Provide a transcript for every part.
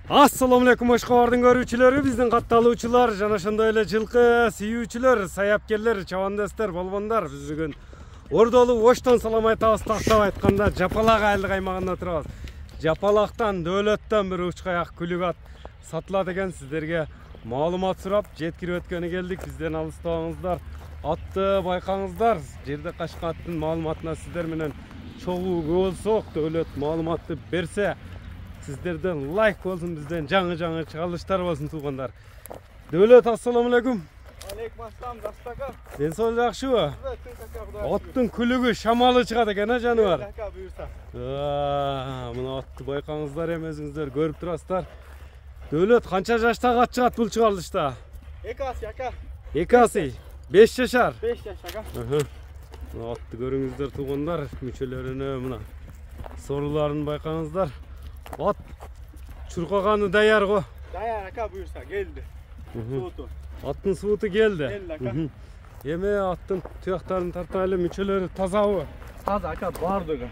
Assalamu alaikum Oshqobar'dың көрүүчүлөрү, биздин катталуучулар, жана ошондой эле жылкы сүйүүчүлөр, саяпкерлер, чабандастар, болбондар. Биз бүгүн Ордолу Оштон салам айтабыз, тактап айтканда Жапалак айылдык аймагында турабыз. Жапалактан, Дөөлөттөн бир учкаяк күлүк ат сатылат экен. Сиздерге маалымат сурап, жеткирип өткөнү келдик. Бизден алыстабаңыздар. Атты байкаңыздар. Жерде качкан аттын маалыматына сиздер менен чогуу болсок, Дөөлөт маалыматты берсе, сиздерден лайк болсын, бизден жаңы чыгарылыштар болсын туугандар. Дөөлөт, ассаламу алейкум. Алейкум ассалам, жакшы. Ден соол жакшыбы? Аттын күлүгү, шамалы чыгат экен, а жаныбар? Ака буюрса. Мына атты байкаңыздар эми өзүңүздөр көрүп турасыздар. Дөөлөт, канча жаштагы ат чыгат бул чыгарылышта? 2 ас, ака. 2 асы, 5 жашар. 5 жаш, ака. Мына атты көрүңүздөр туугандар, мүчөлөрүнө мына соруларын байкаңыздар. Ат чуркаганы даяр го. Даяр, ака буюрса, келди. Сууту. Аттын сууту келди. Келди, ака. Эми аттын туяктарын тартайлы, мүчөлөрү тазабы? Таза, ака, бардыгы.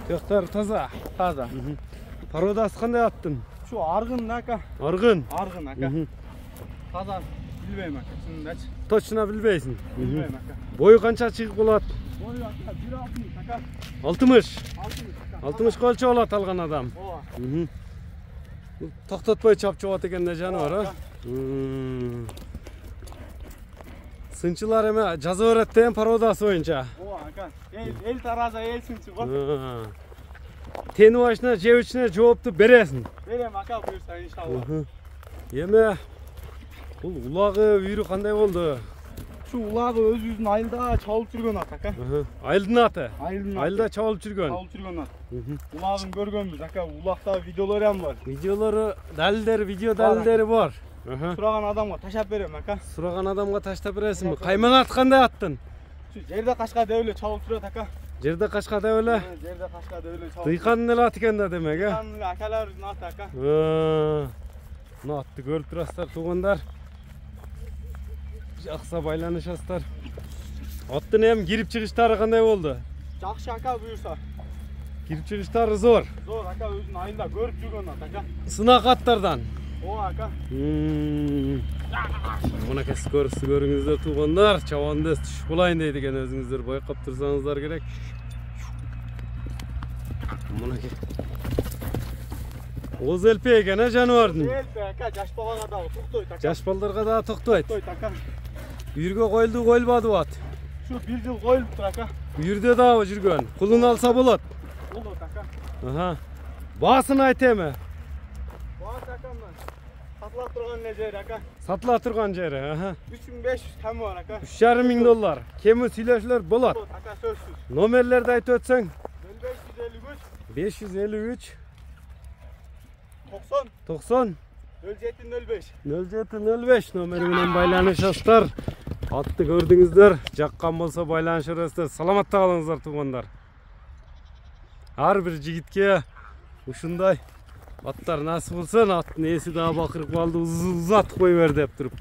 Туяктары таза. Таза. Породасы кандай аттын? Şu argın, ака. Аргын. Argın, ака. Таза, билбейм, ака. Чынындачы. Точно билбейсиң. Билбейм, ака. Бою канча чыгып болот? Бою, ака, 1.60, ака. 60. 60, 60 колчо болот алган адам. Ооба. Токтотпой чапчыбат экен да жаныбар, а? Сынчылар эме жаза берет деген породасы боюнча. Ооба, ака. Эл тараза, эл сынчы го. Тени башына, жебичине жоопту бересиң. Берем, ака, буюрса, иншалла. Эме бул улагы үйрү кандай болду? Şu uлагы өзүбүздүн айылда чабылып жүргөн ат, ака. Айылдын аты. Айылда чабылып жүргөн. Чабылып жүргөн ат. Улагын көргөнбүз, ака. Улакта видеолору ham бар. Видеолору, далилдери, видео далилдери бар. Сураган адамга таштап берем, ака. Сураган адамга таштап бересиңби? Кайман ат кандай аттын? Şu жерде качка деп эле чабылып жүрөт, ака. Жерде качка деп эле? Жерде качка деп эле чабылып. Дыйкандын эле аты экен да демек, э? Дыйкандын акаларыбыздын аты, ака. Мына атты көрүп турасыздар туугандар. Жакса байланышасыздар. Аттын эми кирип чыгыштары кандай болду? Жакшы, ака, буюрса. Кирип чыгыштары зор. Зор, ака, өзүнүн айылда көрүп жүргөн ат, ака. Сынак аттардан. Ооба, ака. Мынакей көрүңүздөр туугандар, чабандас түшүп калайын дейт экен, өзүңүздөр байкап турсаңыздар керек. Мынакей. Оз элпе экен, а жаныбардын? Элпе, ака, жаш балага дагы токтойт, ака. Жаш балдарга дагы токтойт. Токтойт, ака. Үйүргө коюлду, коюлбаду ат? Şu 1 жыл коюлуптур, ака. Үйүрдө дагы жүргөн. Кулун алса болот. Болот, ака. Баасын айт эми. Баасы, ака, мына. Сатыла турган эле жери, ака. Сатыла турган жери, 3500 кеми бар, ака. $3,500. Кеми сүйлөшүлөр болот. Болот, ака, сөзсүз. Номерлерди айтып өтсөң? 0553 553 90 90 0705. 0705 номери менен байланышасыздар. Атты көрдүңүздөр, жаккан болсо байланышасыздар. Саламатта калыңыздар туугандар. Ар бир жигитке ушундай аттар насып болсун, аттын ээси дагы бакырып калды, узатып кой бер деп туруп.